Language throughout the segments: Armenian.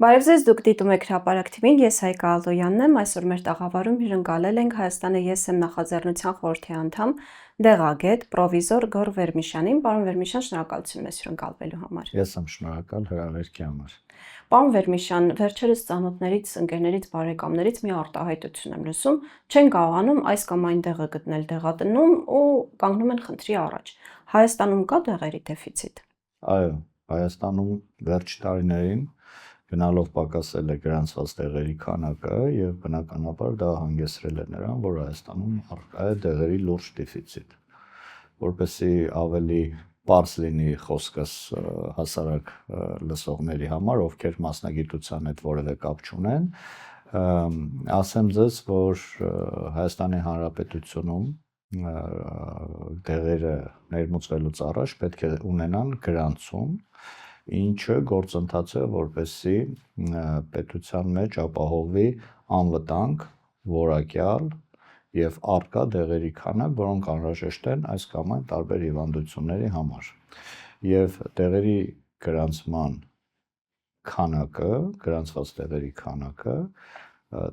Բարև ձեզ, դուք դիտում եք Հրապարակ TV-ն, ես Հայկ Ալոյանն եմ, այսօր մեր տաղավարում հյուրընկալել ենք Հայաստանի ես եմ նախաձեռնության խորհրդի անդամ, դեղագետ, պրովիզոր Գոռ Վերմիշյանին։ Պարոն Վերմիշյան, շնորհակալություն մեզ հյուրընկալվելու համար։ Ես եմ շնորհակալ հրավերքի համար։ Պարոն Վերմիշյան, վերջերս ծանոթներից, ընկերներից, բարեկամներից մի արտահայտություն եմ լսում, չեն կարողանում այս կամ այն տեղը գտնել դեղատնում ու կանգնում են խնդրի առաջ։ Հայաստանում կա դեղերի դեֆիցիտ։ Այո, Հայաստանում վերջ տարիներին գնալով պակասել է գրանցված դեղերի քանակը եւ բնականաբար դա հանգեցրել է նրան, որ Հայաստանում առկա է դեղերի լուրջ դեֆիցիտ։ Որպեսզի ավելի պարզ լինի խոսքս հասարակ լսողների համար, ովքեր մասնագիտության հետ որևէ կապ չունեն, ասեմ ձեզ, որ Հայաստանի Հանրապետությունում դեղերը ներմուծվելուց առաջ պետք է ունենան գրանցում, ինչը գործընթաց է, որպեսզի պետության մեջ ապահովի անվտանգ, որակյալ եւ առկա դեղերի քանակ, որոնք անհրաժեշտ են այս կամ այն տարբեր հիվանդությունների համար։ Եվ դեղերի գրանցման քանակը, գրանցված դեղերի քանակը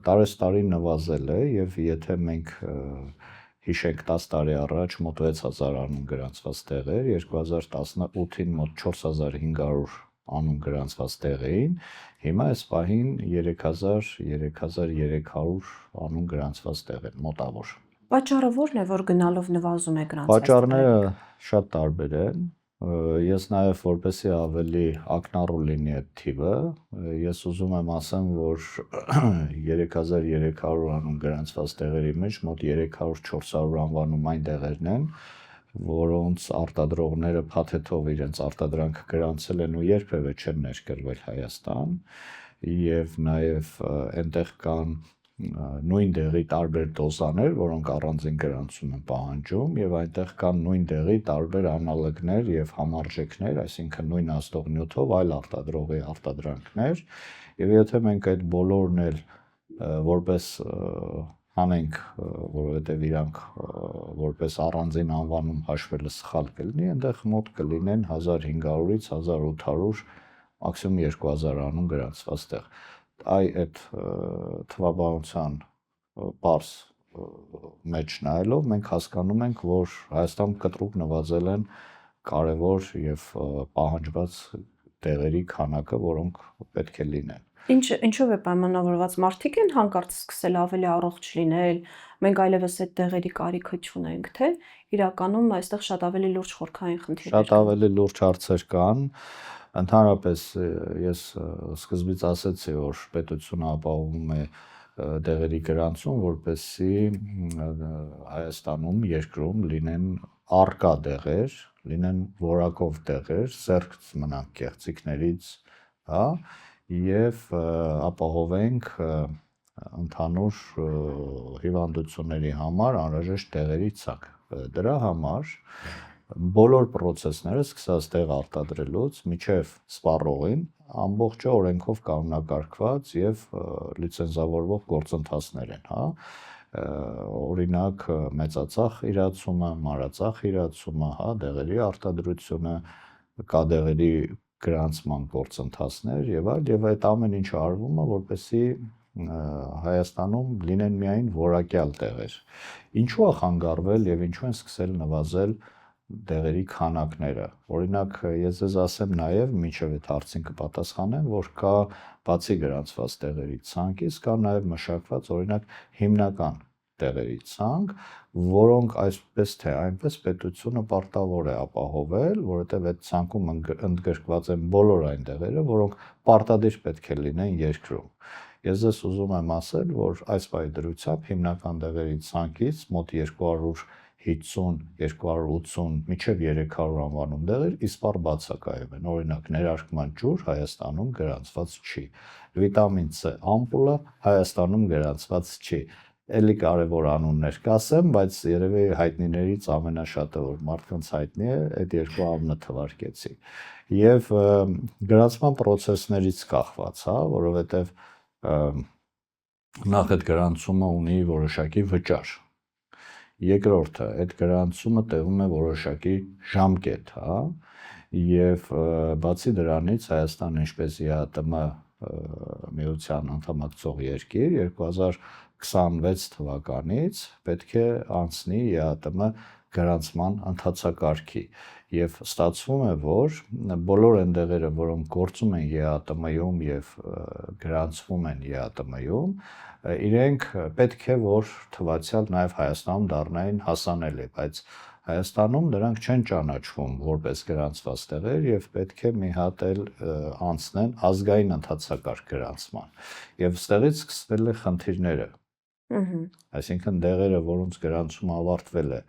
տարեստարի նվազել է եւ եթե մենք հիշենք 10 տարի առաջ մոտ 6000 անուն գրանցված դեղեր, 2018-ին մոտ 4500 անուն գրանցված դեղ էին, հիմա այս պահին 3300 անուն գրանցված դեղ են մոտավոր։ Պատճառը ո՞րն է, որ գնալով նվազում է գրանցված։ Պատճառները շատ տարբեր են։ Ես նաև որպեսզի ավելի ակնառու լինի այդ թիվը, ես ուզում եմ ասեմ, որ 3300 անուն գրանցված դեղերի մեջ մոտ 300-400 անվանում այն դեղերն են, որոնց արտադրողները փաթեթով իրենց արտադրանքը գրանցել են ու երբևէ չեն ներկրվել Հայաստան, եւ նաև այնտեղ կան նույն դեղի տարբեր դոզաներ, որոնք առանձին գրանցում են պահանջում եւ այնտեղ կան նույն դեղի տարբեր անալոգներ եւ համարժեքներ, այսինքն նույն ազդող նյութով այլ արտադրողի արտադրանքներ եւ եթե մենք այդ բոլորն էլ որպես հանենք, որովհետեւ իրանք որպես առանձին անվանում հաշվելը սխալ կլինի, այնտեղ մոտ կլինեն 1500-ից 1800 մաքսիմում 2000 անուն գրանցված տեղ։ Այդ թվաբանության պարզ մեջ նայելով մենք հասկանում ենք, որ Հայաստանում կտրուկ նվազել են կարևոր եւ պահանջված դեղերի քանակը, որոնք պետք է լինեն։ Ինչով է պայմանավորված, մարդիկ են հանկարծ սկսել ավելի առողջ լինել, մենք այլևս այդ դեղերի կարիքը չունենք, թե իրականում այստեղ շատ ավելի լուրջ խորքային խնդիրներ կան։ Շատ ավելի լուրջ հարցեր կան։ Ընդհանրապես ես սկզբից ասացի, որ պետությունը ապահովում է դեղերի գրանցում, որպեսզի Հայաստանում, երկրում լինեն առկա դեղեր, լինեն որակով դեղեր, զերծ մնանք կեղծիքներից, հա, եւ ապահովենք ընդհանուր հիվանդությունների համար անհրաժեշտ դեղերի ցանկ։ Դրա համար բոլոր process-ները սկսած դեղ արտադրելուց մինչև սպառողին ամբողջը օրենքով կանոնակարգված եւ լիցենզավորվող գործընթացներ են, հա, օրինակ մեծածախ իրացումը, մանրածախ իրացումը, հա, դեղերի արտադրությունը, կա դեղերի գրանցման գործընթացներ եւ այլ, եւ այդ ամեն ինչը արվում է, որպեսզի Հայաստանում լինեն միայն որակյալ դեղեր։ Ինչու է խանգարվել եւ ինչու են սկսել նվազել դեղերի քանակները։ Օրինակ, ես ձեզ ասեմ նաև, մինչև այդ հարցին կպատասխանեմ, որ կա բացի գրանցված դեղերի ցանկից, կա նաև մշակված, օրինակ, հիմնական դեղերի ցանկ, որոնք այսպես թե այնպես պետությունը պարտավոր է ապահովել, որովհետև այդ ցանկում ընդգրկված են բոլոր այն դեղերը, որոնք պարտադիր պետք է լինեն երկրում։ Ես ձեզ ուզում եմ ասել, որ այս պահի դրությամբ հիմնական դեղերի ցանկից մոտ 250-280 մինչև 300 անվանում դեղեր իսպառ բացակայում են։ Օրինակ, ներարկման ջուր Հայաստանում գրանցված չի։ Վիտամին C ամպուլը Հայաստանում գրանցված չի։ Էլի կարևոր անուններ կասեմ, բայց երևի հայտնիներից ամենաշատը, որ մարդկանց հայտնի է, այդ երկու անունը թվարկեցի։ Եվ գրանցման process-ներից կախված, հա, որովհետև նախ այդ գրանցումը ունի որոշակի վճար։ Երկրորդը, այդ գրանցումը տևում է որոշակի ժամկետ, հա, եւ բացի դրանից Հայաստանը, ինչպես ԵԱՏՄ միության անդամակցող երկիր 2026 թվականից պետք է անցնի ԵԱՏՄ գրանցման ընթացակարգի եւ ստացվում է, որ բոլոր այն դեղերը, որոնք գործում են ԵԱՏՄ-ում եւ գրանցվում են ԵԱՏՄ-ում, իրենք պետք է որ թվացial նաեւ Հայաստանում դառնային հասանելի, բայց Հայաստանում դրանք չեն ճանաչվում որպես գրանցված տեղեր եւ պետք է մի հատ էլ անցնեն ազգային ընթացակարգ գրանցման։ Եվ ստեղից սկսվել է խնդիրները։ Այսինքն դեղերը, որոնց գրանցումը ավարտվել է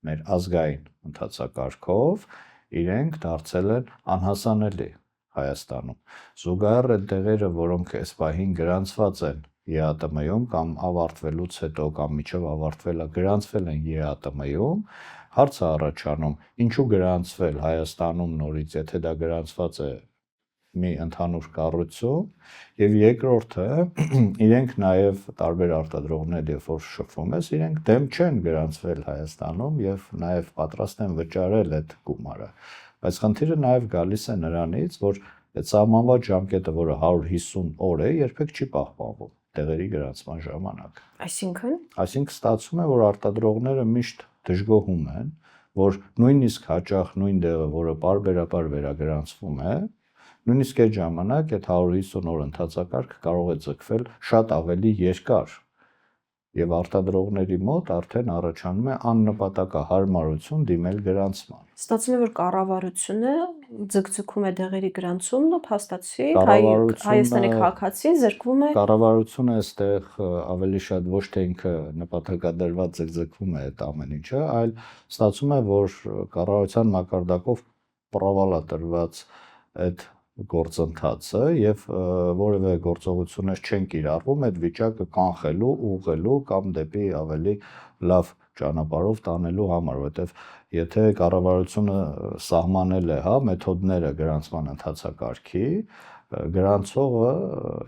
մեր ազգային ընթացակարգով, իրենք դարձել են անհասանելի Հայաստանում։ Զուգահեռ այդ դեղերը, որոնք այս պահին գրանցված են ԵԱՏՄ-ում կամ ավարտվելուց հետո կամ միջև ավարտվելը գրանցվել են ԵԱՏՄ-ում, հարց է առաջանում, ինչու գրանցվել Հայաստանում նորից, եթե դա գրանցված է մի ընդհանուր կառույցում, եւ երկրորդը իրենք նաեւ տարբեր արտադրողներ, երբ որ շփվում ես, իրենք դեմ չեն գրանցվել Հայաստանում եւ նաեւ պատրաստ են վճարել այդ գումարը։ Բայց խնդիրը նաեւ գալիս է նրանից, որ այդ սահմանված ժամկետը, որը 150 օր է, երբեք չի պահպանվում տեղերի գրանցման ժամանակ։ Այսինքն ստացվում է, որ արտադրողները միշտ դժգոհում են, որ նույնիսկ հաճախ նույն դեղը, որը պարբերաբար վերագրանցվում է, նույնիսկ այդ ժամանակ այդ 150 օր ընթացակարգը կարող է ձգվել շատ ավելի երկար եւ արտադրողների մոտ արդեն առաջանում է աննպատակահարմարություն դիմել գրանցման։ Ստացվում է, որ կառավարությունը ձգձգում է դեղերի գրանցումն ու փաստացի Հայաստանի քաղաքացին զրկվում է։ Կառավարությունը այստեղ ավելի շատ ոչ թե ինքը նպատակադրված ձգձգվում է այդ ամեն ինչը, այլ ստացվում է, որ կառավարության մակարդակով պրովալ է տրված այդ գործընթացը եւ որևէ գործողություններ չեն կիրառվում այդ վիճակը կանխելու, ուղղելու կամ դեպի ավելի լավ ճանապարհով տանելու համար, որովհետեւ եթե կառավարությունը սահմանել է, մեթոդները գրանցման ընթացակարգի, գրանցողը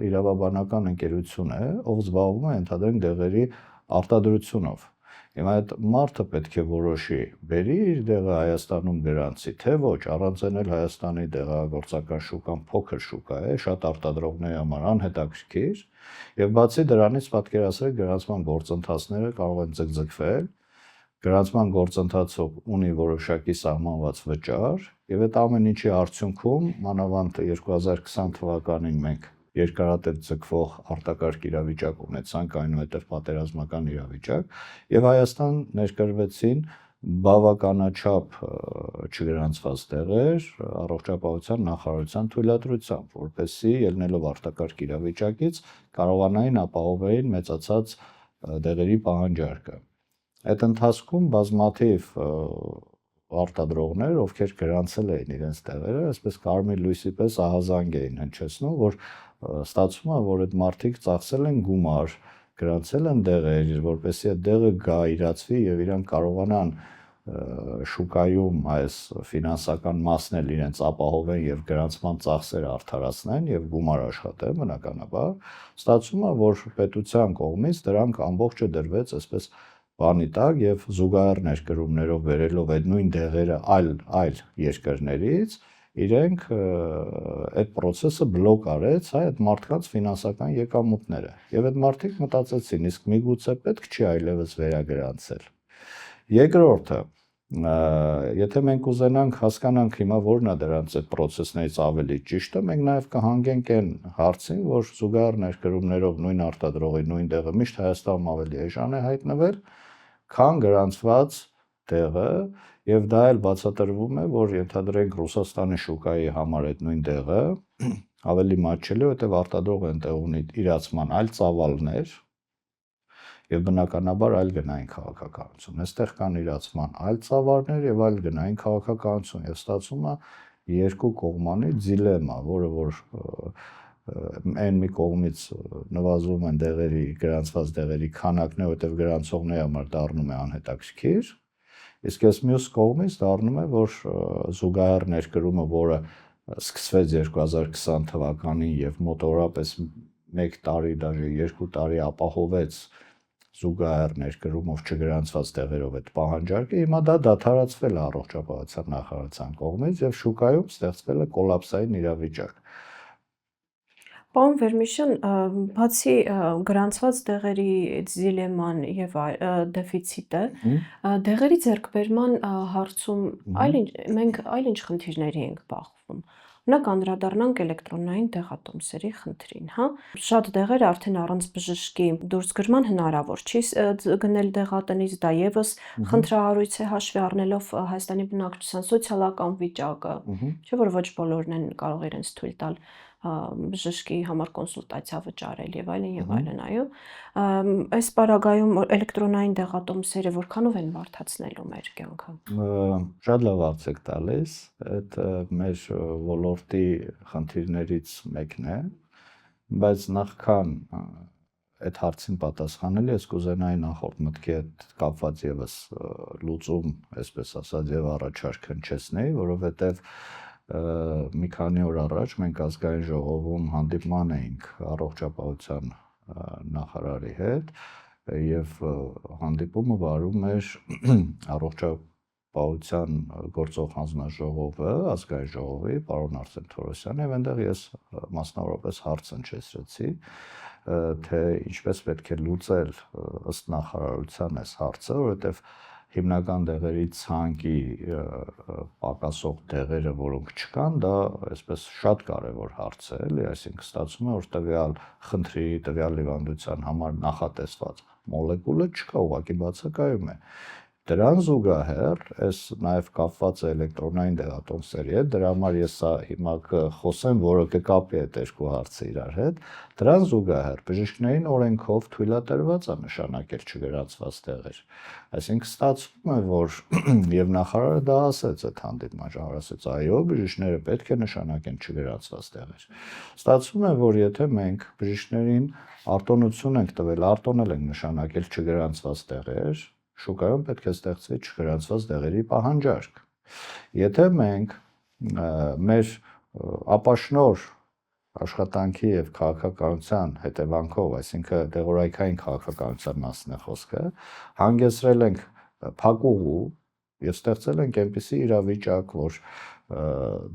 իրավաբանական ընկերություն է, ով զբաղվում է ընդհանրեն դեղերի արտադրությունով։ Հիմա այդ մարդը պետք է որոշի, բերի իր դեղը Հայաստանում գրանցի, թե ոչ, առանցնել Հայաստանի դեղագործական շուկան փոքր շուկա է, շատ արտադրողների համար անհետաքրքիր, եւ բացի դրանից պատկերացրեք գրանցման գործընթացները կարող են ձգձգվել, գրանցման գործընթացը ունի որոշակի սահմանված վճար, եւ այդ ամեն ինչի արդյունքում, մանավանդ 2020 թվականին մենք երկարատև ձգվող արտակարգ իրավիճակ ունեցանք, այնուհետև պատերազմական իրավիճակ, եւ Հայաստան ներկրվեցին բավականաչափ չգրանցված տեղեր առողջապահության նախարարության թույլատրությամբ, որպեսզի ելնելով արտակարգ իրավիճակից կարողանային ապահովել մեծացած դեղերի պահանջարկը։ Այդ ընթացքում բազմաթիվ արտադրողներ, ովքեր գրանցել էին իրենց տեղերը, այսպես կարմիր լույսի պես ահազանգ էին հնչեցնում, որ ստացվում է, որ այդ մարդիկ ծախսել են գումար, գրանցել են դեղեր, որպեսզի այդ դեղը գա, իրացվի եւ իրանք կարողանան շուկայում այս ֆինանսական մասն էլ իրենց ապահովեն եւ գրանցման ծախսերը արդարացնեն եւ գումար աշխատեն, բնականաբար, ստացվում է, որ պետության կողմից դրանք ամբողջը դրվեց այսպես բանի տակ եւ զուգահեռ ներկրումներով վերելով այդ նույն դեղերը այլ երկրներից իրենք այդ process-ը բլոկ արեց այդ մարդկանց ֆինանսական եկամուտները եւ այդ մարդիկ մտածեցին իսկ միգուցե պետք չի այլևս վերագրանցել։ Երկրորդը եթե մենք ուզենանք հասկանանք հիմա որն է դրանց այդ process-ներից ավելի ճիշտը, մենք նաեւ կհանգենք այն հարցին, որ զուգահեռ ներկրումներով նույն արտադրողի նույն դեղը միշտ Հայաստանում ավելի էժան է հայտնվել, քան գրանցված դեղը, եւ դա էլ բացատրվում է, որ ենթադրենք Ռուսաստանի շուկայի համար այդ նույն դեղը ավելի մատչելի է, որտեղ արտադրողը այնտեղ ունի իրացման այլ ծավալներ եւ բնականաբար այլ գնային քաղաքականություն։ Այստեղ կան իրացման այլ ծավալներ եւ այլ գնային քաղաքականություն եւ ստացվում է երկու կողմանի դիլեմա, որը որ այն մի կողմից նվազում են դեղերի, գրանցված դեղերի քանակները, որտեղ գրանցողների համար դառնում է անհետաքրքիր, իսկ այս մյուս կողմից դառնում է, որ զուգահեռ ներկրումը, որը սկսվեց 2020 թվականին եւ մոտորապես 1 տարի, դաժե 2 տարի ապահովեց զուգահեռ ներկրումով չգրանցված դեղերով այդ պահանջարկը, հիմա դա դադարեցվել է առողջապահության նախարարության կողմից եւ շուկայում ստեղծվել է կոլապսային իրավիճակ։ Պարոն Վերմիշյան, բացի գրանցված դեղերի դիլեման եւ դեֆիցիտը, դեղերի ձեռքբերման հարցում մենք այլ ինչ խնդիրների ենք բախվում։ Օրինակ անդրադառնանք էլեկտրոնային դեղատոմսերի խնդրին, հա։ Շատ դեղեր արդեն առանց բժշկի դուրսգրման հնարավոր չի գնել դեղատնից, դա եւս խնդրահարույց է հաշվի առնելով Հայաստանի բնակչության սոցիալական վիճակը, չէ՞ որ ոչ բոլորն են կարող իրենց թույլ տալ բժշկի համար կոնսուլտացիա վճարել եւ այլն, այո։ Այս պարագայում էլեկտրոնային դեղատոմսերը որքանով են բարդացնելու մեր կյանքը։ Շատ լավ հարց եք տալիս, այդ մեր ոլորտի խնդիրներից մեկն է, բայց նախքան այդ հարցին պատասխանել ես կուզենայի նախորդ մտքի հետ կապված եւս լուծում, այսպես ասած, եւ առաջարկ հնչեցնեի, որովհետեւ մի քանի օր առաջ մենք ազգային ժողովում հանդիպման էինք առողջապահության նախարարի հետ եւ հանդիպումը վարում էր առողջապահության գործող հանձնաժողովը, ազգային ժողովի պարոն Արսեն Թորոսյանը եւ այնտեղ ես մասնավորապես հարց հնչեցրեցի, թե ինչպես պետք է լուծել ըստ նախարարության այս հարցը, որովհետեւ հիմնական դեղերի ցանկի պակասող դեղերը, որոնք չկան, դա այսպես շատ կարևոր հարց է, էլի, այսինքն ստացվում է, որ տվյալ խնդրի, տվյալ հիվանդության համար նախատեսված մոլեկուլը չկա, ուղղակի բացակայում է։ Դրան զուգահեռ, այս նաև կապված է էլեկտրոնային դեղատոմսերի հետ, դրա համար ես հիմա կխոսեմ, որը կկապի այդ երկու հարցը իրար հետ, դրան զուգահեռ բժիշկներին օրենքով թույլատրված է նշանակել չգրանցված դեղեր։ Այսինքն ստացվում է, որ եւ նախարարը դա ասեց այդ հանդիպման ժամանակ, ասեց, այո, բժիշկները պետք է նշանակեն չգրանցված դեղեր։ Ստացվում է, որ եթե մենք բժիշկներին արտոնություն ենք տվել, արտոնել ենք նշանակել չգրանցված դեղեր, շուկայում պետք է ստեղծվի չգրանցված դեղերի պահանջարկ։ Եթե մենք մեր ապաշնոր աշխատանքի եւ քաղաքականության հետևանքով, այսինքն դեղորայքային քաղաքականության մասն է խոսքը, հանգեցրել ենք փակուղու եւ ստեղծել ենք այնպիսի իրավիճակ, որ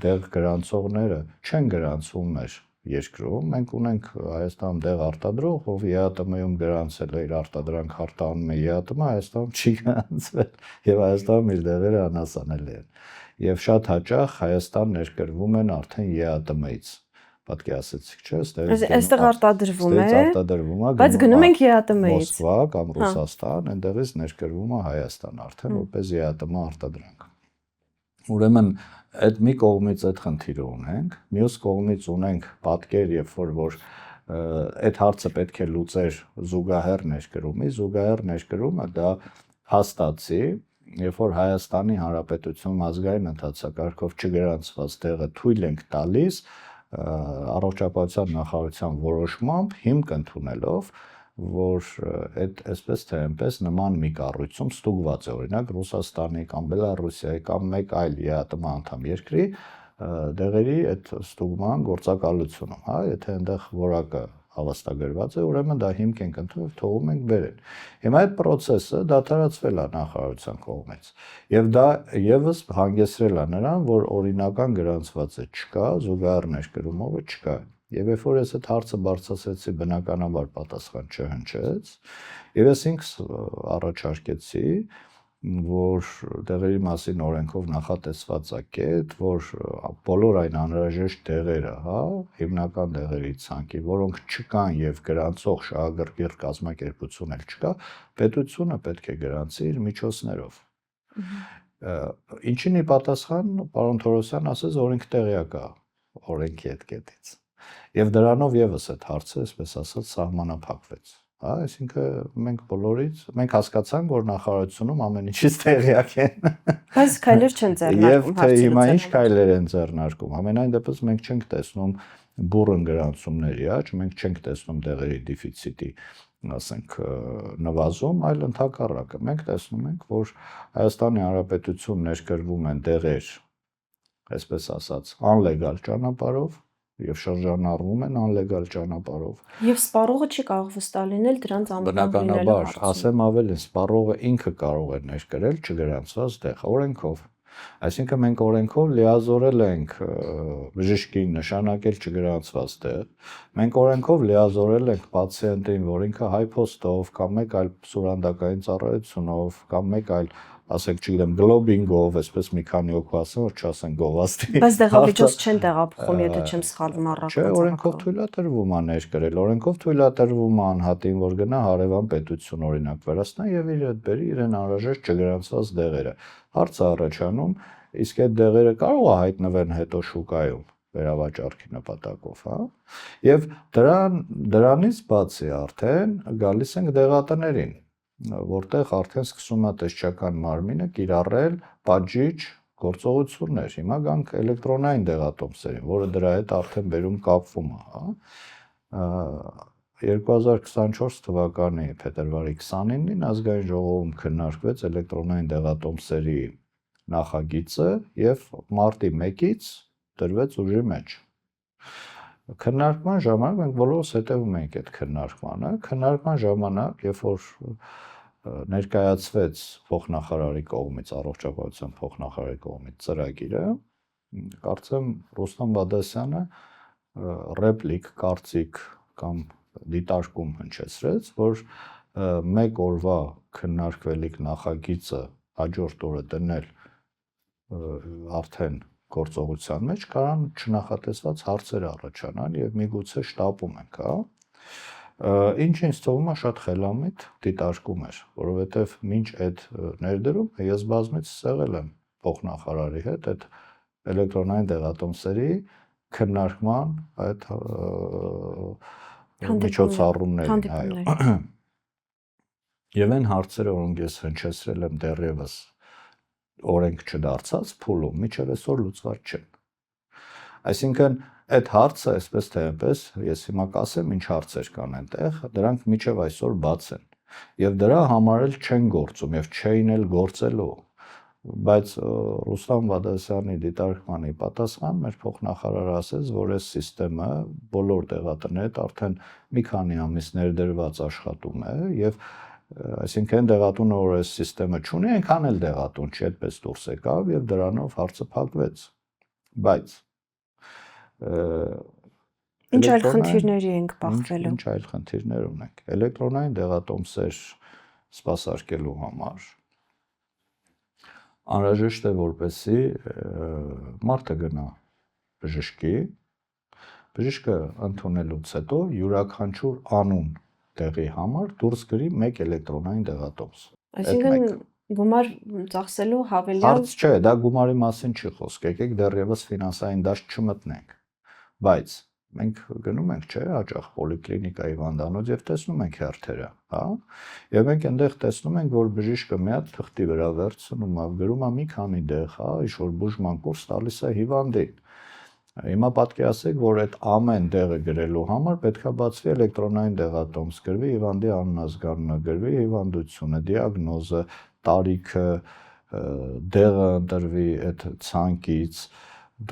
դեղ գրանցողները չեն գրանցվում մեր երկրում, մենք ունենք Հայաստանում դեղ արտադրող, ով ԵԱՏՄ-ում գրանցել է իր արտադրանք արտանում է ԵԱՏՄ, Հայաստանում չի գրանցվել եւ Հայաստանում իր դեղերը անհասանելի են։ Եվ շատ հաճախ Հայաստան ներկրվում են արդեն ԵԱՏՄ-ից։ Պատկերացեցիք, չէ՞, այստեղ արտադրվում է, արտադրվում է, բայց գնում ենք ԵԱՏՄ-ից։ Մոսկվա կամ Ռուսաստան, այնտեղից ներկրվում է Հայաստան արդեն որպես ԵԱՏՄ արտադրանք։ Ուրեմն այդ մի կողմից այդ խնդիրը ունենք, մյուս կողմից ունենք պատկեր, երբ որ այդ հարցը պետք է լուծեր զուգահեռ ներկրումը դա հաստատի, երբ որ Հայաստանի Հանրապետությունում ազգային ընթացակարգով չգրանցված դեղը թույլ ենք տալիս առողջապահության նախարարության որոշմամբ հիմք ընդունելով, որ այդ այսպես թե այնպես նման մի կառույցում ստուգված է, օրինակ Ռուսաստանի կամ Բելառուսիայի կամ մեկ այլ ԵԱՏՄ անդամ երկրի դեղերի այդ ստուգման գործակալությունում, հա, եթե այնտեղ որակը հավաստագրված է, ուրեմն դա հիմք ենք ընդունել, թողում ենք բերել։ Հիմա այդ process-ը դադարեցվել է նախարարության կողմից, եւ դա եւս հանգեցրել է նրան, որ օրինական գրանցվածը չկա, զուգահեռ ներկրումով չկա։ Եվ երբ որ ես այդ հարցը բարձրացրեցի, բնականաբար պատասխան չհնչեց, եւ ես ինքս առաջարկեցի, որ դեղերի մասին օրենքով նախատեսված է կետ, որ բոլոր այն անհրաժեշտ դեղերը, հա, հիմնական դեղերի ցանկի, որոնք չկան եւ գրանցող շահագրգիռ կազմակերպություն էլ չկա, պետությունը պետք է գրանցի իր միջոցներով։ Ինչին ի պատասխան պարոն Թորոսյան ասեց օրենք տեղյակ է օրենքի այդ կետից։ Եվ դրանով եւս այդ հարցը, այսպես ասած, սահմանափակվեց։ Հա, այսինքն մենք հասկացանք, որ նախարարությունում ամեն ինչից տեղյակ են։ Բայց քայլեր չեն ձեռնարկում։ Եվ թե հիմա ինչ քայլեր են ձեռնարկում։ Ամենայն դեպս մենք չենք տեսնում բուրըն գրանցումների աճ, մենք չենք տեսնում դեղերի դեֆիցիտի, ասենք, նվազում, այլ ընդհակառակը։ Մենք տեսնում ենք, որ Հայաստանի Հանրապետություն ներկրվում են դեղեր, այսպես ասած, անլեգալ ճանապարհով եւ շրջանառվում են անլեգալ ճանապարհով։ Եվ սպառողը չի կարող վստահ լինել դրանց անվտանգ լինելու հարցում։ Ասեմ ավելին, սպառողը ինքը կարող է ներկրել չգրանցված դեղ օրենքով։ Այսինքն մենք օրենքով լիազորել ենք բժշկին նշանակել չգրանցված տեղ, մենք օրենքով լիազորել ենք պացիենտին, որ ինքը հայփոստով կամ մեկ այլ սուրանդակային ծառայությունով կամ մեկ այլ ասենք, չգիտեմ, գլոբինգով, այսպես մի քանի օգու ասեմ, որ չասեն գովազդի։ Բայց դեղամիջոց չեն տեղափոխում, եթե չեմ սխալվում Չէ, օրենքով թույլատրվում է ներկրել, օրենքով թույլատրվում է անհատին, որ գնա հարևան պետություն օրինակ վերացնա եւ իր հետ բերի իրեն անհրաժեշտ չգրանցված դեղերը։ Հարցը առաջանում, իսկ այդ դեղերը կարող է հայտնվեն հետո շուկայում վերավաճառքի նպատակով, հա։ Եվ դրանից բացի արդեն գալիս ենք դեղատներին, որտեղ արդեն սկսում է տեսչական մարմինը կիրառել պատժիչ գործողություններ։ Հիմա գանք էլեկտրոնային դեղատոմսերին, որը դրա հետ արդեն բերում կապվում է, հա։ 2024 թվականի փետրվարի 29-ին ազգային ժողովում քննարկվեց էլեկտրոնային դեղատոմսերի նախագիծը եւ մարտի 1-ից դրվեց ուժի մեջ։ Քննարկման ժամանակ մենք բոլորս հետևում ենք այդ քննարկմանը։ Քննարկման ժամանակ, երբ որ ներկայացվեց փոխնախարարի կողմից, առողջապահության փոխնախարարի կողմից ծրագիրը, կարծեմ Ռուստամ Բադասյանը ռեպլիկ, կարծիք կամ դիտարկում հնչեցրեց, որ մեկ օրվա քննարկվելիք նախագիծը հաջորդ օրը դնել արդեն գործողության մեջ կարան չնախատեսված հարցեր առաջանան եւ միգուցե շտապում ենք, հա։ Ինչ ինձ թվում է շատ խելամիտ դիտարկում էր, որովհետեւ մինչ այդ ներդրումը ես բազմից եղել եմ փոխնախարարի հետ այդ էլեկտրոնային դեղատոմսերի քննարկման այդ միջոցառումներին, այո։ Եվ այն հարցերը, որոնք ես հնչեցրել եմ դեռևս օրենք չդարձած փուլում, միջև այսօր լուծված չեն։ Այսինքն այդ հարցը, այսպես թե այնպես, ես հիմա կասեմ, ինչ հարցեր կան այնտեղ, դրանք միջև այսօր բաց են։ Եվ դրա համար էլ չեն գործում եւ չէին էլ գործելու։ Բայց Ռուստամ Բադասյանի դիտարկմանի պատասխան մեր փոխնախարարը ասեց, որ այս համակարգը բոլոր դեղատների հետ արդեն մի քանի ամիս ներդրված աշխատում է եւ այսինքն դեղատունը որ այս համակարգը չունի, այնքան էլ դեղատուն չի, այդպես դուրս եկավ եւ դրանով հարցը փակվեց։ Բայց ինչ այլ խնդիրների ենք բախվելու։ Ինչ այլ խնդիրներ ունենք։ Էլեկտրոնային դեղատոմսեր սպասարկելու համար անհրաժեշտ է որպեսզի մարդը գնա բժշկի, բժիշկը ընդունելուց հետո յուրաքանչյուր անուն տեղի համար դուրս գրի մեկ էլեկտրոնային դեղատոմս։ Այսինքն գումար ծախսելու հավելյալ Հարց չէ, դա գումարի մասին չի խոսք, եկեք դեռևս ֆինանսային դաշտ չմտնենք։ Բայց մենք գնում ենք, չէ, հաճախ պոլիկլինիկա հիվանդանոց եւ տեսնում ենք հերթերը, հա։ Եվ մենք այնտեղ տեսնում ենք, որ բժիշկը մի հատ թղթի վրա վերցնում է, գրում է մի քանի դեղ, հա, ինչ-որ բուժման կուրս տալիս է հիվանդին։ Հիմա պատկերացրեք, որ այդ ամեն դեղը գրելու համար պետքա բացվի էլեկտրոնային դեղատոմս, գրվի հիվանդի անունազգանունը, գրվի հիվանդությունը, դիագնոզը, տարիքը, դեղը ընտրվի այդ ցանկից,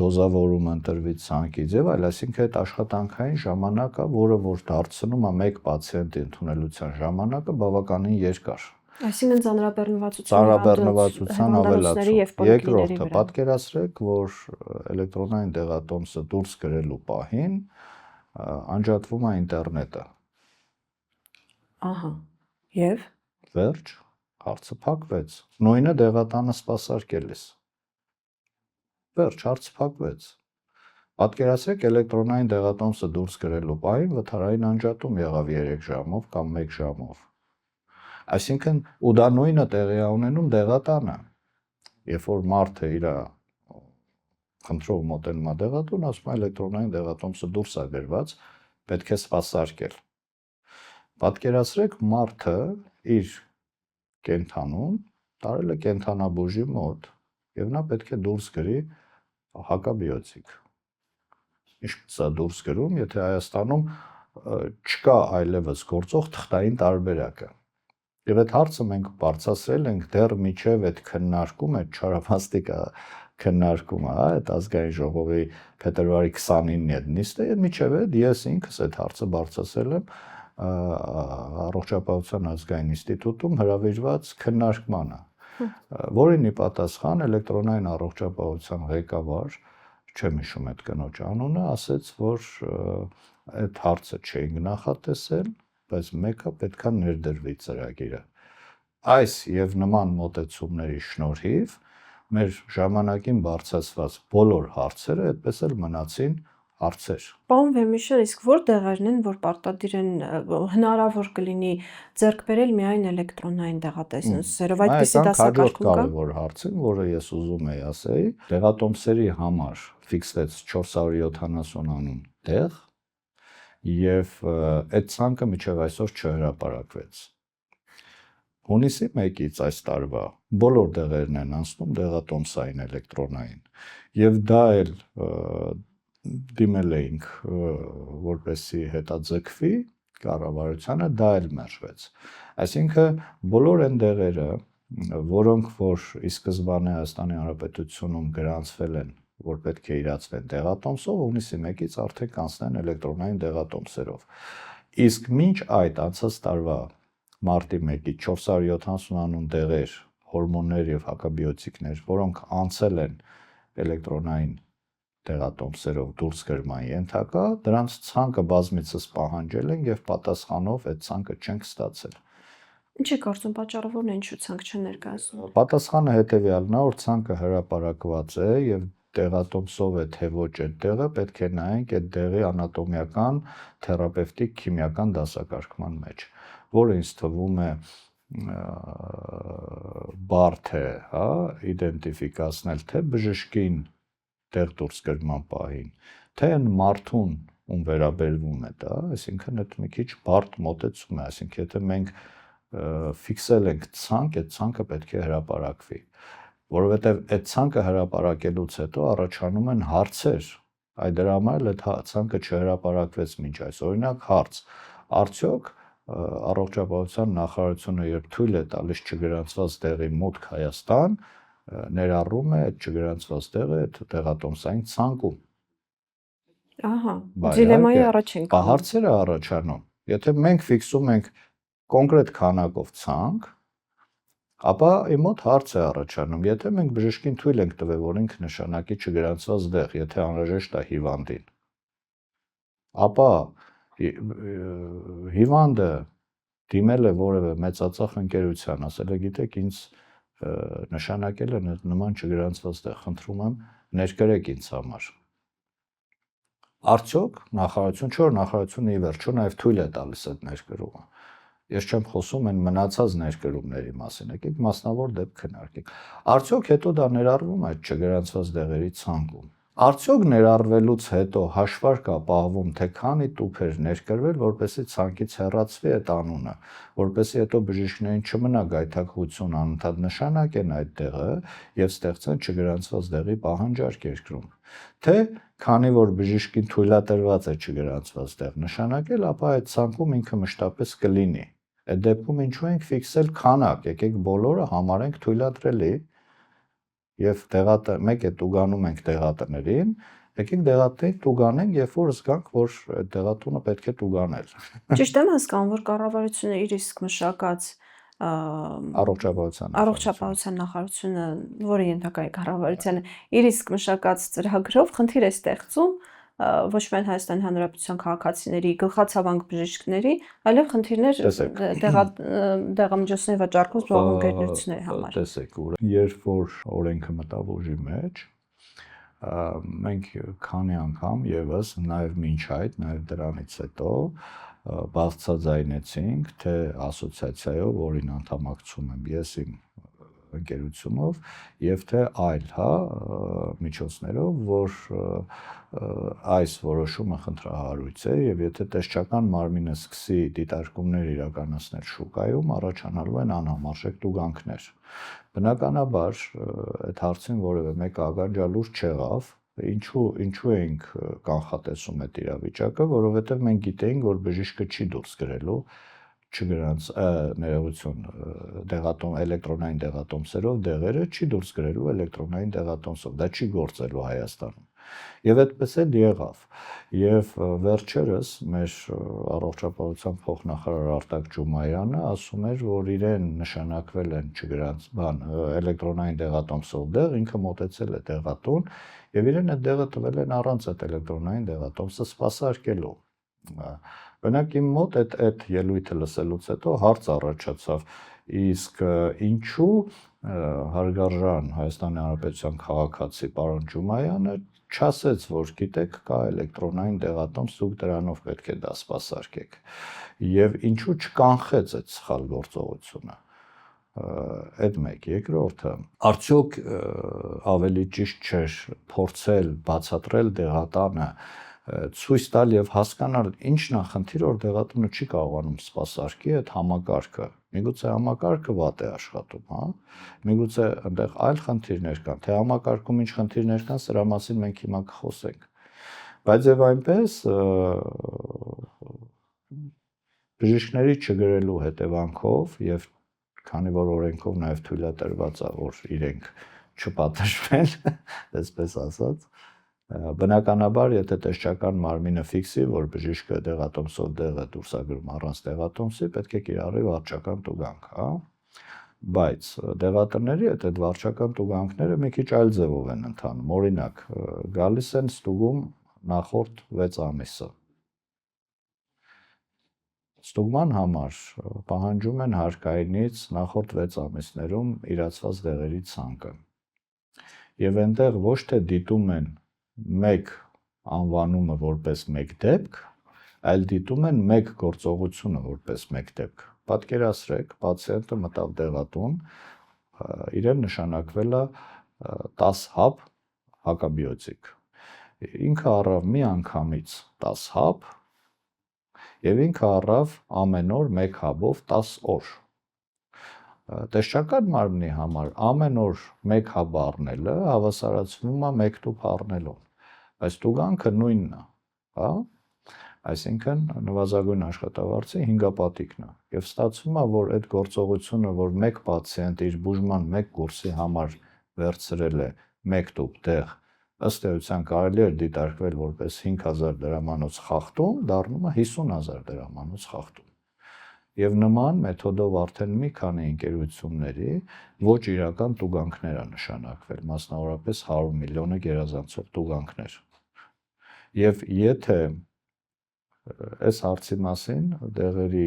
դոզավորումը ընտրվի ցանկից եւ այլ, այսինքն այդ աշխատանքային ժամանակը, որը որ դարձնում է մեկ պացիենտի ընդունելության ժամանակը բավականին երկար։ Այսինքն ծանրաբեռնվածության ավելացում։ Երկրորդը, պատկերացրեք, որ էլեկտրոնային դեղատոմսը դուրս գրելու պահին անջատվում է ինտերնետը։ Ահա։ Եվ վերջ, հարցը փակվեց։ Նույնը դեղատանը սպասարկելիս։ Վերջ, հարցը փակվեց։ Պատկերացրեք էլեկտրոնային դեղատոմսը դուրս գրելու պահին վթարային անջատում եղավ 3 ժամով կամ 1 ժամով։ Այսինքն ու դա նույնը տեղի է ունենում դեղատանը։ Երբ որ մարդը իր խնդրով մոտենում է դեղատուն, ասում է էլեկտրոնային դեղատոմսը դուրս է գրված, պետք է սպասարկել։ Պատկերացրեք մարդը իր կենթանուն տարել է կենթանաբուժի մոտ եւ նա պետք է դուրս գրի հակաբիոտիկ։ Ինչպես է դուրս գրում, եթե Հայաստանում չկա այլևս գործող թղթային տարբերակը։ Եվ այդ հարցը մենք բարձրացրել ենք դեռ միջև այդ քննարկումը, այդ չարաբաստիկ քննարկումը, այդ ազգային ժողովի փետրվարի 29-ի այդ նիստը, եւ միջև այդ ես ինքս այդ հարցը բարձրացրել եմ առողջապահության ազգային ինստիտուտում հրավիրված քննարկմանը։ որին ի պատասխան էլեկտրոնային առողջապահության ղեկավար, չեմ հիշում այդ կնոջ անունը, ասաց, որ այդ հարցը չէին նախատեսել, բայց մեկը պետքա ներդրվի ծրագիրը։ Այս եւ նման մոտեցումների շնորհիվ մեր ժամանակին բարձրացված բոլոր հարցերը այդպես էլ մնացին հարցեր։ Պարոն Վերմիշել, իսկ որ դեղերն են, որ պարտադիր են հնարավոր կլինի ձեռք բերել միայն էլեկտրոնային դեղատեսություններով, այդպիսի դասակարգում կա։ Կարևոր հարց է, որը ես ուզում եի ասեի, դեղատոմսերի համար ֆիքսվեց 470 անուն դեղ եւ այդ ցանկը մինչեւ այսօր չհրապարակվեց։ Հունիսի 1-ից այս տարվա բոլոր դեղերն են անցնում դեղատոմսային էլեկտրոնային եւ դա էլ դիմել էինք որպեսի հետաձգվի կառավարությանը, դա էլ մերժվեց։ Այսինքն բոլոր այն դեղերը, որոնք որ ի սկզբանե Հայաստանի Հանրապետությունում գրանցվել են, որ պետք է իրացվեն դեղատոմսով, հունիսի 1-ից արդեն կանցնեն էլեկտրոնային դեղատոմսերով։ Իսկ մինչ այդ անցած տարվա մարտի 1-ից 470 անուն դեղեր, հորմոններ եւ հակաբիոտիկներ, որոնք անցել են էլեկտրոնային դեղատոմսերով դուրս գրման ենթակա, դրանց ցանկը բազմիցս պահանջել են եւ պատասխանով այդ ցանկը չենք ստացել։ Ինչ է կարծում պատճառը որն է, ինչու ցանկ չեն ներկայացնում։ Պատասխանը հետեւյալն է, որ ցանկը հրապարակված է եւ դեղատոմսով է թե ոչ այդ դեղը, պետք է նայենք այդ դեղի անատոմիական, թերապևտիկ, քիմիական դասակարգման մեջ, որը ինձ թվում է բարդ է, հա, իդենտիֆիկացնել թե բժշկին դեղ դուրս գրման պահին, թե այն մարդուն, ում վերաբերվում է դա, այսինքն այդ մի քիչ բարդ մոտեցում է, այսինքն եթե մենք ֆիքսել ենք ցանկ, այդ ցանկը պետք է հրապարակվի, որովհետև այդ ցանկը հրապարակելուց հետո առաջանում են հարցեր, այ դրա համար էլ այդ ցանկը չհրապարակվեց մինչ այս, օրինակ հարց, արդյոք առողջապահության նախարարությունը երբ թույլ է տալիս չգրանցված դեղի մուտք Հայաստան, ներառում է այդ չգրանցված դեղը այդ դեղատոմսային ցանկում։ Ահա, դիլեմայի առաջ ենք։ Հարցերը առաջանում։ Եթե մենք ֆիքսում ենք կոնկրետ քանակով ցանկ, ապա իմ մոտ հարց է առաջանում, եթե մենք բժշկին թույլ ենք տվել, որ ինքը նշանակի չգրանցված դեղ, եթե անհրաժեշտ է հիվանդին, ապա հիվանդը դիմել է որևէ մեծածախ ընկերության, ասել է, գիտեք, ինձ նշանակել են նման չգրանցված դեղ, խնդրում եմ ներկրեք ինձ համար։ Արդյոք նախարարություն, չէ՞ որ նախարարությունը ի վերջո նաև թույլ է տալիս այդ ներկրումը։ Ես չեմ խոսում այն մնացած ներկրումների մասին, եկեք մասնավոր դեպք քննարկենք։ Արդյոք հետո դա ներառվում է այդ չգրանցված դեղերի ցանկում։ Արդյոք ներառվելուց հետո հաշվարկ է պահվում, թե քանի տուփ էր ներկրվել, որպեսզի ցանկից հեռացվի այդ անունը, որպեսզի հետո բժիշկներին չմնա գայթակղություն անընդհատ նշանակեն այդ դեղը եւ ստեղծեն չգրանցված դեղի պահանջարկ երկրում։ Թե քանի որ բժիշկին թույլատրված է չգրանցված դեղ նշանակել, ապա այդ ցանկում ինքը մշտապես կլինի։ Այդ դեպքում ինչու ենք ֆիքսել քանակ, եկեք բոլորը համարենք թույլատրելի եւ մեկ է տուգանում ենք դեղատներին, եկեք դեղատներին տուգանենք, երբ որ զգանք, որ այդ դեղատունը պետք է տուգանել։ Ճիշտ եմ հասկանում, որ կառավարությունը իր իսկ մշակած առողջապահության նախարարությունը, որը ենթակա է կառավարությանը, իր իսկ մշակած ծրագրով խնդիր է ստեղծում ոչ միայն Հայաստանի Հանրապետության քաղաքացիների, գլխացավանք բժիշկների, այլև խնդիրներ դեղամիջոցների վաճառքով զբաղվող ընկերությունների համար։ Տեսեք, երբ որ օրենքը մտավ ուժի մեջ, մենք քանի անգամ եւս նաեւ մինչ այդ, նաեւ դրանից հետո բացաձայնեցինք, թե ասոցիացիայով, որին անդամակցում եմ ես իմ ընկերությունով, եւ թե այլ, հա, միջոցներով, որ այս որոշումը խնդրահարույց է եւ եթե տեսչական մարմինը սկսի դիտարկումներ իրականացնել շուկայում, առաջանալու են անհամարժեք տուգանքներ։ Բնականաբար այդ հարցին որևէ մեկ ականջալուր չեղավ, ինչու էինք կանխատեսում այդ իրավիճակը, որովհետեւ մենք գիտեինք, որ բժիշկը չի դուրս գրելու էլեկտրոնային դեղատոմսերով դեղերը չի դուրս գրելու էլեկտրոնային դեղատոմսով, դա չի գործելու Հայաստանում։ Եվ այդպես էլ եղավ։ Եվ վերջերս մեր առողջապահության փոխնախարար Արտակ Ջումայանը ասում էր, որ իրեն նշանակվել են չգրանց էլեկտրոնային դեղատոմսով դեղ, ինքը մոտեցել է դեղատուն եւ իրեն այդ դեղը տվել են առանց այդ էլեկտրոնային դեղատոմսը սպասարկելու։ Օրինակ իմ մոտ այդ ելույթը լսելուց հետո հարց առաջացավ, իսկ ինչու հարգարժան Հայաստանի Հանրապետության քաղաքացի պարոն Ջումայանը չասեց, որ գիտեք, կա էլեկտրոնային դեղատոմս, դուք դրանով պետք է դա սպասարկեք։ Եվ ինչու չկանխեց այդ սխալ գործողությունը։ Այդ մեկ, երկրորդը, արդյոք ավելի ճիշտ չէր փորձել բացատրել դեղատանը, ցույց տալ եւ հասկանալ ինչն է խնդիրը, որ դեղատունը չի կարողանում սպասարկի այդ համակարգը։ Միգուցե համակարգը վատ է աշխատում, հա։ Միգուցե այնտեղ այլ խնդիրներ կան, թե համակարգում ինչ խնդիրներ կան, սրա մասին մենք հիմա կխոսենք։ Բայց եւ այնպես բժիշկների չգրելու հետևանքով եւ քանի որ օրենքով նաեւ թույլատրված է, որ իրենք չպատժվեն, այսպես ասած, բնականաբար, եթե տեսչական մարմինը ֆիքսի, որ բժիշկը դեղատոմսով դեղ է դուրս ագրում առանց դեղատոմսի, պետք է կիրառի վարչական տուգանք, հա։ Բայց դեղատների հետ այդ վարչական տուգանքները մի քիչ այլ ձևով են ընթանում։ Օրինակ, գալիս են ստուգում նախորդ 6 ամիսը։ Ստուգման համար պահանջում են հարկայինից նախորդ 6 ամիսներում իրացված դեղերի ցանկը։ Եվ այնտեղ ոչ թե դիտում են մեկ անվանումը որպես մեկ դեպք, այլ դիտում են մեկ գործողությունը որպես մեկ դեպք։ Պատկերացրեք, պացիենտը մտավ դեղատուն, իրեն նշանակվել է 10 հապ հակաբիոտիկ։ Ինքը առավ մի անգամից 10 հապ եւ ինքը առավ ամեն օր 1 հապով 10 օր։ Տեսչական մարմնի համար ամեն օր 1 հապ առնելը հավասարացվում է 1 տուփ առնելուն, բայց տուգանքը նույնն է, հա։ Այսինքն նվազագույն աշխատավարձի 5-պատիկն է։ Եվ ստացվում է, որ այդ գործողությունը, որ մեկ պացիենտ իր բուժման մեկ կուրսի համար վերցրել է 1 տուփ դեղ, ըստ էության կարելի էր դիտարկվել որպես 5000 դրամանոց խախտում, դառնում է 50000 դրամանոց խախտում։ Եվ նման մեթոդով արդեն մի քանի ընկերությունների ոչ իրական տուգանքներ է նշանակվել, մասնավորապես 100 միլիոնը գերազանցող տուգանքներ։ Եվ եթե այս հարցի մասին դեղերի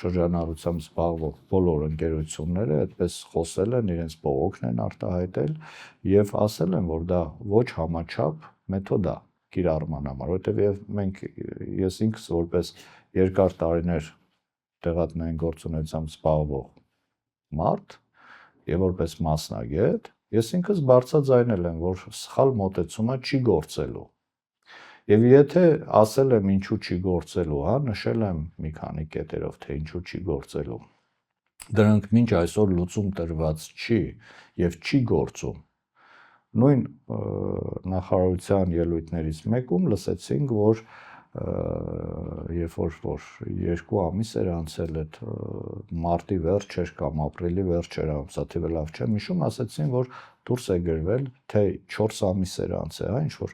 շրջանառությամբ զբաղվող բոլոր ընկերությունները այդպես խոսել են, իրենց բողոքն են արտահայտել եւ ասել են, որ դա ոչ համաչափ մեթոդ է կիրառման համար, որովհետեւ ես ինքս որպես երկար տարիներ դեղատնային գործունեությամբ զբաղվող մարդ եւ որպես մասնագետ, ես ինքս բարձրաձայնել եմ, որ սխալ մոտեցումը չի գործելու։ Եվ եթե ասել եմ ինչու չի գործելու, հա, նշել եմ մի քանի կետերով, թե ինչու չի գործելու։ Դրանք մինչ այսօր լուծում տրված չի եւ չի գործում։ Նույն նախարարության ելույթներից մեկում լսեցինք, որ երբ որ 2 ամիս էր անցել այդ մարտի վերջեր կամ ապրիլի վերջեր, ամսաթիվը լավ չեմ հիշում, ասեցին, որ դուրս է գրվել, թե 4 ամիս էր անցել, հա, ինչ որ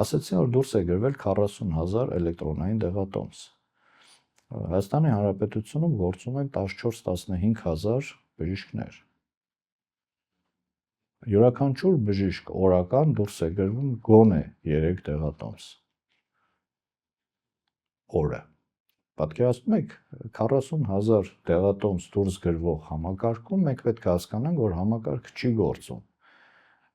ասեցին, որ դուրս է գրվել 40000 էլեկտրոնային դեղատոմս։ Հայաստանի Հանրապետությունում գործում են 14-15000 բժիշկներ։ Յուրաքանչյուր բժիշկ օրական դուրս է գրվում գոնե 3 դեղատոմս օրը։ Պատկերացնում եք 40000 դեղատոմս դուրս գրվող համակարգում մենք պետք է հասկանանք, որ համակարգը չի գործում։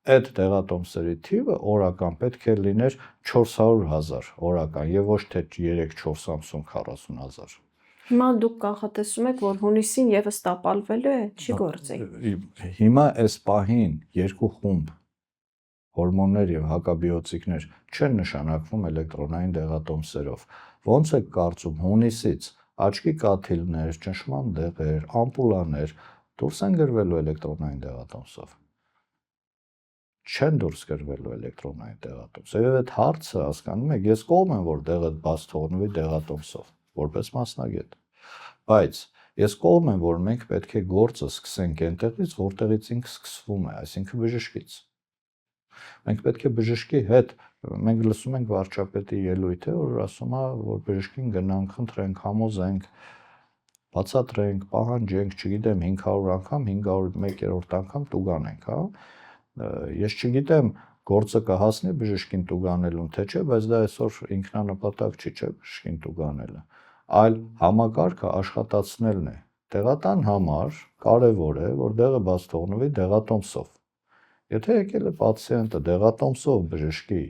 Այդ դեղատոմսերի թիվը օրական պետք է լիներ 400,000 օրական եւ ոչ թե 3-4 ամսում 40000։ Հիմա դուք կանխատեսում եք, որ հունիսին եւս տապալվելու է, չի գործի։ Հիմա այս պահին երկու խումբ հորմոններ եւ հակաբիոտիկներ չեն նշանակվում էլեկտրոնային դեղատոմսերով։ Ոնց է կարծում հունիսից աչքի կաթիլներ, ճնշման դեղեր, ամպուլաներ դուրս են գրվելու էլեկտրոնային դեղատոմսով։ Չեն դուրս գրվելու էլեկտրոնային դեղատոմս։ Եվ այդ հարցը, հասկանում եք, ես կողմ եմ, որ դեղը բաց թողնվի դեղատոմսով, որպես մասնագետ։ Բայց ես կողմ եմ, որ մենք պետք է գործը սկսենք այնտեղից, որտեղից ինքը սկսվում է, այսինքն բժշկից։ Մենք պետք է բժշկի հետ, մենք լսում ենք վարչապետի ելույթը, որ ասում է, որ բժշկին գնանք, խնդրենք, համոզենք, բացատրենք, պահանջենք, չգիտեմ 500 անգամ, 501-րդ անգամ տուգանենք, հա։ Ես չգիտեմ գործը կհասնի բժշկին տուգանելուն, թե չէ, բայց դա այսօր ինքնանպատակ չի, չէ, բժշկին տուգանելը, այլ համակարգը աշխատացնելն է։ Դեղատան համար կարևոր է, որ դեղը բաց թողնվի դեղատոմսով։ Եթե եկել է պացիենտը դեղատոմսով բժշկի,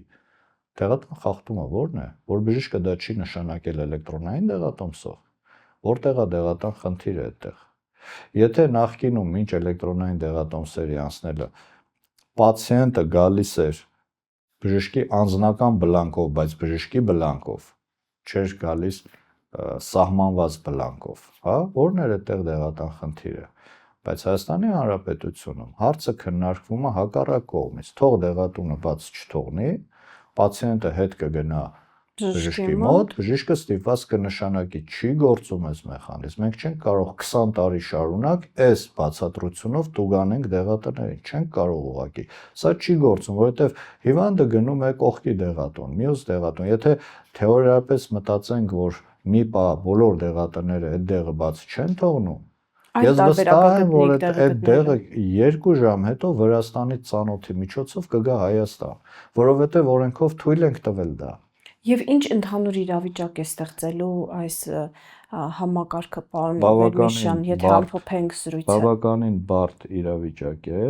դեղատան խախտումը ո՞րն է, որ բժիշկը դա չի նշանակել էլեկտրոնային դեղատոմսով, որտեղ է դեղատան խնդիրը այդտեղ։ Եթե նախկինում ինչ էլեկտրոնային դեղատոմսերի անցնելը պացիենտը գալիս էր բժշկի անձնական բլանկով, բայց բժշկի բլանկով, չէր գալիս սահմանված բլանկով, հա, ո՞րն էր այդտեղ դեղատան խնդիրը։ Բայց Հայաստանի Հանրապետությունում հարցը քննարկվում է հակառակ կողմից, թող դեղատունը բաց չթողնի, պացիենտը հետ կգնա բժշկի մոտ, բժիշկը ստիպված կնշանակի չի գործում այս մեխանիզմը, մենք չենք կարող 20 տարի շարունակ այս բացատրությունով տուգանենք դեղատներին, չենք կարող ուղղակի, սա չի գործում, որովհետև հիվանդը գնում է կողքի դեղատուն, մյուս դեղատուն, եթե թեորիայապես մտածենք, որ մի պա բոլոր դեղատները այդ դեղը բաց չեն թողնում, ես վստահ եմ, որ այդ դեղը 2 ժամ հետո Վրաստանից ծանոթի միջոցով կգա Հայաստան, որովհետև օրենքով թույլ ենք տվել դա։ Եվ ինչ ընդհանուր իրավիճակ է ստեղծելու այս համակարգը, պարոն Վերմիշյան, եթե ամփոփենք զրույցը։ Բավականին բարդ իրավիճակ է,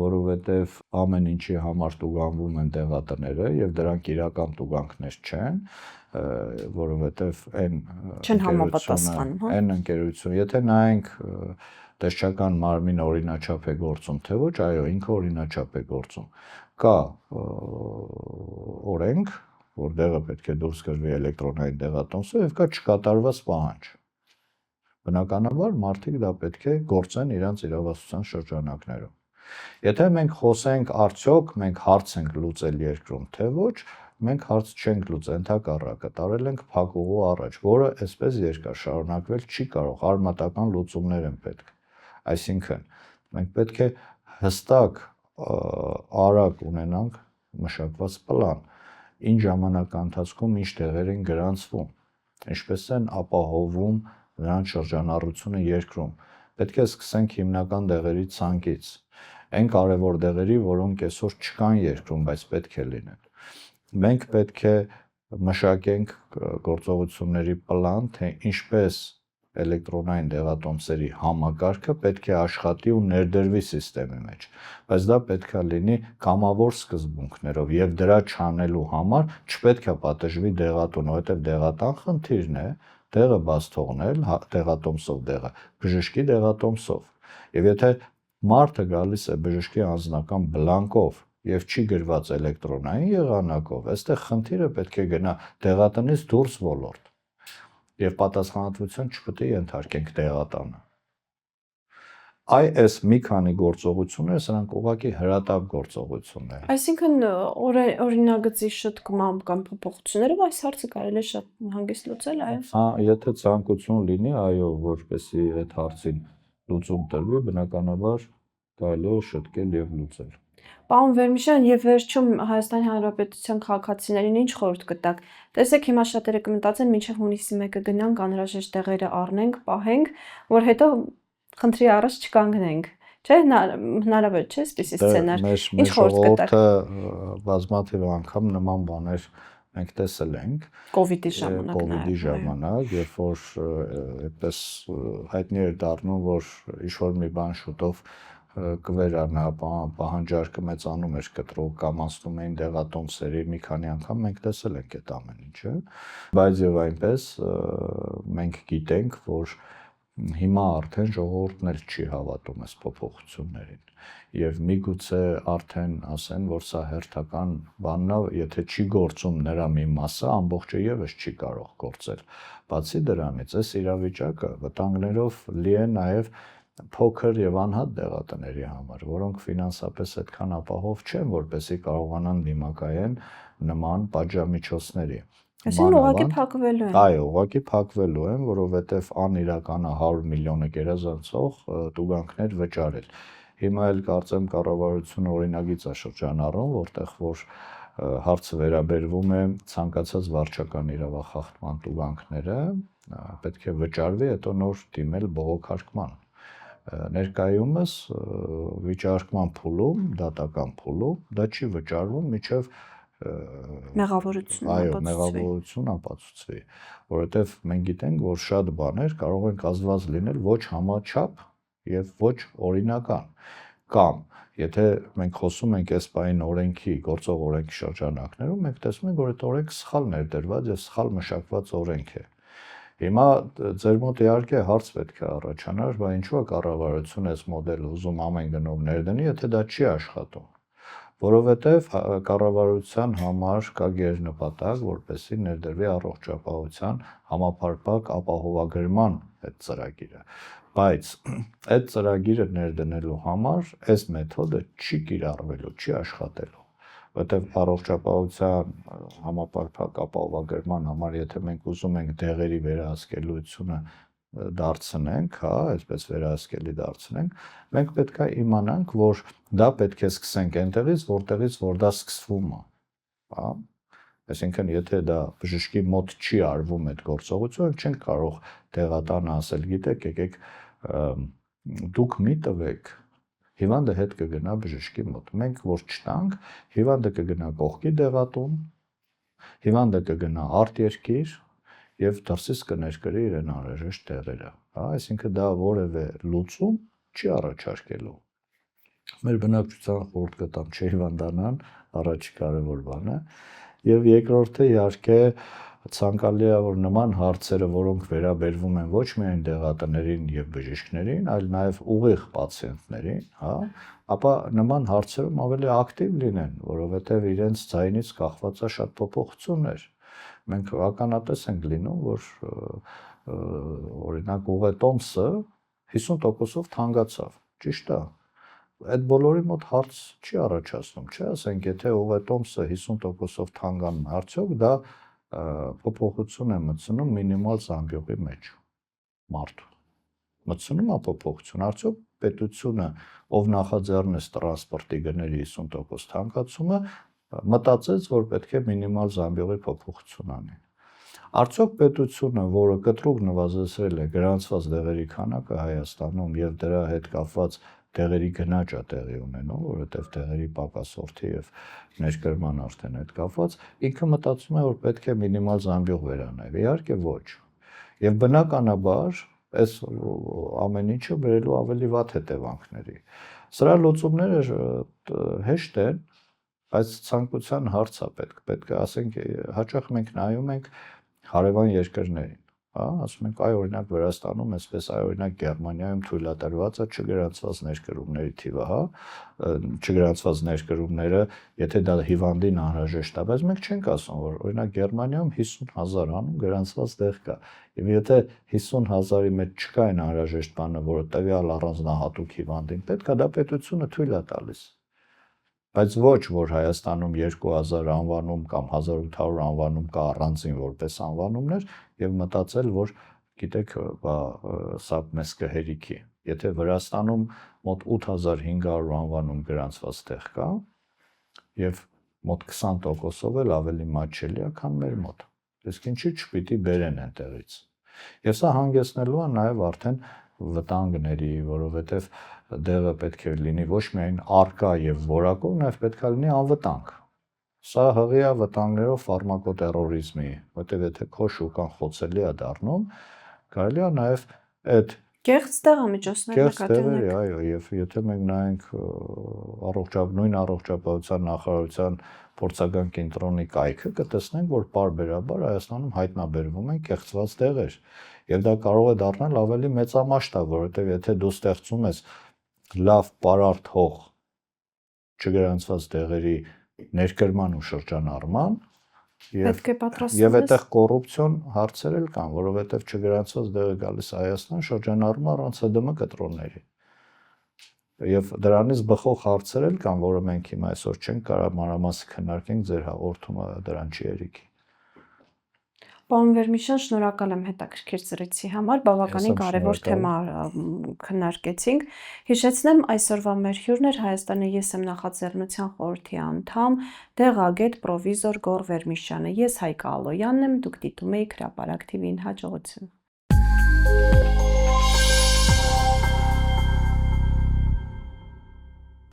որովհետև ամեն ինչի համար տուգանվում են դեղատները եւ դրանք իրական տուգանքներ չեն, որովհետև չեն համապատասխանում, հա։ Այն ընկերություն, եթե նայենք տեսչական մարմինը օրինաչափ է գործում, թե ոչ, այո, ինքը օրինաչափ է գործում։ Կա օրենք, որ դեղը պետք է դուրս գրվի էլեկտրոնային դեղատոմսով եւ կա չկատարված պահանջ։ Բնականաբար մարդիկ դա պետք է գործեն իրենց իրավասության շրջանակներում։ Եթե մենք խոսենք արդյոք մենք հարց ենք լուծել երկրում, թե ոչ, մենք հարց չենք լուծել, ընդհակառակը տարել ենք փակուղու առաջ, որը այսպես երկար շարունակվել չի կարող, արմատական լուծումներ են պետք։ Այսինքն, մենք պետք է հստակ արագ ունենանք մշակված պլան, ինչ ժամանակահատվածում ինչ տեղեր են գրանցվում, ինչպես են ապահովում նրանց շրջանառությունը երկրում։ Պետք է սկսենք հիմնական դեղերի ցանկից, այն կարևոր դեղերի, որոնք այսօր չկան երկրում, բայց պետք է լինեն։ Մենք պետք է մշակենք գործողությունների պլան, թե ինչպես էլեկտրոնային դեղատոմսերի համակարգը պետք է աշխատի ու ներդրվի համակարգի մեջ, բայց դա պետք է լինի կամավոր սկզբունքներով եւ դրա չանելու համար չպետք է պատժվի դեղատունը, որովհետեւ դեղատան խնդիրն է դեղը բաց թողնել, դեղատոմսով դեղը, բժշկի դեղատոմսով։ Եվ եթե մարդը գալիս է բժշկի անձնական բլանկով եւ չի գրված էլեկտրոնային եղանակով, այստեղ խնդիրը պետք է գնա դեղատնից դուրս ոլորտ եւ պատասխանատվություն չպետք է ենթարկենք դեղատանը։ Այս մի քանի գործողությունները սրանք ուղղակի հրատապ գործողություններ են։ Այսինքն օրինագծի շտկմամբ կամ փոփոխություններով այս հարցը կարելի է շատ հանգիստ լուծել, այո։ Հա, եթե ցանկություն լինի, այո, որպեսզի այդ հարցին լուծում տրվի, բնականաբար կարելի է շտկել եւ լուծել։ Պարոն Վերմիշյան, եւ վերջում Հայաստանի Հանրապետության քաղաքացիներին ինչ խորհուրդ կտաք։ Տեսեք, հիմա շատերը կմտածեն, մինչև հունիսի 1-ը գնանք, անհրաժեշտ տեղերը առնենք, պահենք, որ հետո խնդրի առաջ չկանգնենք։ Չէ, հնարավոր չէ այսպիսի սցենար։ Ինչ խորհուրդ կտաք։ Բազմաթիվ անգամ նման բաներ մենք տեսել ենք Կովիդի ժամանակ, երբ որ այդպես հայտնի էր դառնում, որ ինչ-որ մի բան շուտով կվերանա, պահանջարկը մեծանում էր, կտրուկ կամացնում էին դեղատոմսերի, մի քանի անգամ մենք տեսել ենք այդ ամեն ինչը, բայց եւ այնպես մենք գիտենք, որ հիմա արդեն ժողովուրդն էլ չի հավատում այս փոփոխություններին եւ միգուցե արդեն ասեն, որ սա հերթական բանն է, եթե չի գործում նրա մի մասը, ամբողջը եւս չի կարող գործել։ Բացի դրանից, այս իրավիճակը վտանգներով լի է նաեւ փոքր եւ անհատ դեղատների համար, որոնք ֆինանսապես այդքան ապահով չեն, որպեսզի կարողանան դիմակայեն նման պատժամիջոցների։ Այսինքն ուղղակի փակվելու են։ Այո, ուղղակի փակվելու են, որովհետև անիրական է 100 միլիոնը գերազանցող տուգանքներ վճարել։ Հիմա էլ կարծեմ կառավարությունը օրինագիծ է շրջանառում, որտեղ որ հարցը վերաբերվում է ցանկացած վարչական իրավախախտման տուգանքները պետք է վճարվի, հետո նոր դիմել բողոքարկման։ Ներկայումս վիճարկման փուլում, դատական փուլում դա չի վճարվում, մինչև մեղավորություն ապացուցվի, որովհետև մենք գիտենք, որ շատ բաներ կարող են կազմված լինել ոչ համաչափ եւ ոչ օրինական, կամ եթե մենք խոսում ենք այս պահին օրենքի, գործող օրենքի շրջանակներում, մենք տեսնում ենք, որ այդ օրենքը սխալ ներդրված եւ սխալ մշակված օրենք է։ Հիմա ձեր մոտ իհարկե հարց պետք է առաջանար, բայց ինչու է կառավարությունը այս մոդելը ուզում ամեն գնով ներդնի, եթե դա չի աշխատում։ Որովհետև կառավարության համար կա գերնպատակ, որպեսզի ներդրվի առողջապահության համապարփակ ապահովագրման այդ ծրագիրը, բայց այդ ծրագիրը ներդնելու համար այս մեթոդը չի կիրառվելու, չի աշխատելու, որովհետև առողջապահության համապարփակ ապահովագրման համար, եթե մենք ուզում ենք դեղերի վերահսկելիությունը դարձնենք, հա, այսպես վերահսկելի դարձնենք, մենք պետք է իմանանք, որ դա պետք է սկսենք այնտեղից, որ դա սկսվում է, հա։ Այսինքն, եթե դա բժշկի մոտ չի արվում այդ գործողությունը, չենք կարող տեղատանը ասել, գիտեք, եկեք դուք մի տվեք, հիվանդը հետ կգնա բժշկի մոտ։ Մենք որ չտանք, հիվանդը կգնա կողքի դեղատուն, հիվանդը կգնա արտերկիր եւ դրսից կներկրի իրեն անհրաժեշտ տեղերը, հա, այսինքն դա որևէ լուծում չի առաջարկելու։ Մեր բնակչության խորհուրդ կտամ չհիվանդանան, առաջի կարևոր բանը, եւ երկրորդը իհարկե ցանկալի է, որ նման հարցերը, որոնք վերաբերվում են ոչ միայն դեղատներին եւ բժիշկներին, այլ նաեւ ուղիղ պացիենտներին, հա, ապա նման հարցերում ավելի ակտիվ լինեն, որովհետեւ իրենց ձայնից կախված է շատ փոփոխություններ։ Մենք ականատես ենք լինում, որ օրինակ ուղետոմսը 50%-ով թանկացավ, ճիշտ է։ Այդ բոլորի մոտ հարց չի առաջացնում, չէ՞, ասենք, եթե ուղետոմսը 50%-ով թանկանում, արդյոք դա փոփոխություն է մտցնում մինիմալ զամբյուղի մեջ մարդու։ Մտցնում է փոփոխություն, արդյոք պետությունը, ով նախաձեռնեց տրանսպորտի գների 50% թանկացումը, մտածեց, որ պետք է մինիմալ զամբյուղի փոփոխություն անի։ Արդյոք պետությունը, որը կտրուկ նվազեցրել է գրանցված դեղերի քանակը Հայաստանում եւ դրա հետ կապված դեղերի գնաճ է տեղի ունենում, որովհետեւ դեղերի պակասորթի եւ ներկրման արդեն հետ կապված, ինքը մտածում է, որ պետք է մինիմալ զամբյուղ վերանայվի, իհարկե ոչ։ Եվ բնականաբար այս ամեն ինչը բերելու ավելի վատ հետևանքների։ Սրա լուծումները հեշտ են, բայց ցանկության հարց է պետք է ասենք, հաճախ մենք նայում ենք հարևան երկրներին, հա, ասում ենք, այ օրինակ Վրաստանում, այսպես այ օրինակ Գերմանիայում թույլատրված է չգրանցված ներկրումների թիվը, հա, չգրանցված ներկրումները, եթե դա հիվանդին անհրաժեշտ է, բայց մենք չենք ասում, որ օրինակ Գերմանիայում 50,000 անում գրանցված դեղ կա, եւ եթե 50,000-ի մեջ չկա այն անհրաժեշտ բանը, որը տվյալ առանձնահատուկ հիվանդին պետք է, դա պետությունը թույլ է տալիս։ Բայց ոչ, որ Հայաստանում 2000 անվանում կամ 1800 անվանում կա առանձին որպես անվանումներ եւ մտածել, որ գիտեք, սա մեզ կհերիքի։ Եթե Վրաստանում մոտ 8500 անվանում գրանցված տեղ կա եւ մոտ 20%-ով էլ ավելի մատչելի է, քան մեր մոտ։ Իսկ ինչի՞ չպիտի բերեն այնտեղից։ Եվ սա հանգեցնելու է նաեւ արդեն վտանգների, որովհետեւ դեղը պետք է լինի ոչ միայն արկա եւ որակով, նաեւ պետք է լինի անվտանգ։ Սա հղի է վտանգներով ֆարմակոտերորիզմի, որտեղ եթե քո շուկան խոցելի է դառնում, կարելի է նաեւ այդ կեղծ դեղամիջոցներ նկատի ունեք։ Այո, եւ եթե մենք նայենք նույն առողջապահության նախարարության փորձական կենտրոնի կայքը, կտեսնենք, որ պարբերաբար Հայաստանում հայտնաբերվում են կեղծված դեղեր։ Եվ դա կարող է դառնալ ավելի մեծամասշտաբ, որովհետեւ եթե դու ստեղծում ես լավ պարարտ հող չգրանցված դեղերի ներկրման ու շրջանառման, պետք է պատրաստվես։ Եվ այդտեղ կոռուպցիոն հարցեր էլ կան, որովհետև չգրանցված դեղը գալիս Հայաստան շրջանառում առանց ՀԴՄ կտրոնների։ Եվ դրանից բխող հարցեր էլ կան, որը մենք հիմա այսօր չենք կարող մանրամասն քննարկենք, ձեր հաղորդումը դրան չի երիկի։ Պարոն Վերմիշյան, շնորհակալ եմ հետաքրքիր զրույցի համար, բավականին Ես եմ կարևոր թեմա քննարկեցինք։ Հիշեցնեմ, այսօրվա մեր հյուրն էր Հայաստանի ԵՍ նախաձեռնության խորհրդի անդամ, դեղագետ պրովիզոր Գոռ Վերմիշյանը։ Ես Հայկա Ալոյանն եմ, դուք դիտում եք Հրապարակ TV-ին, հաջողություն։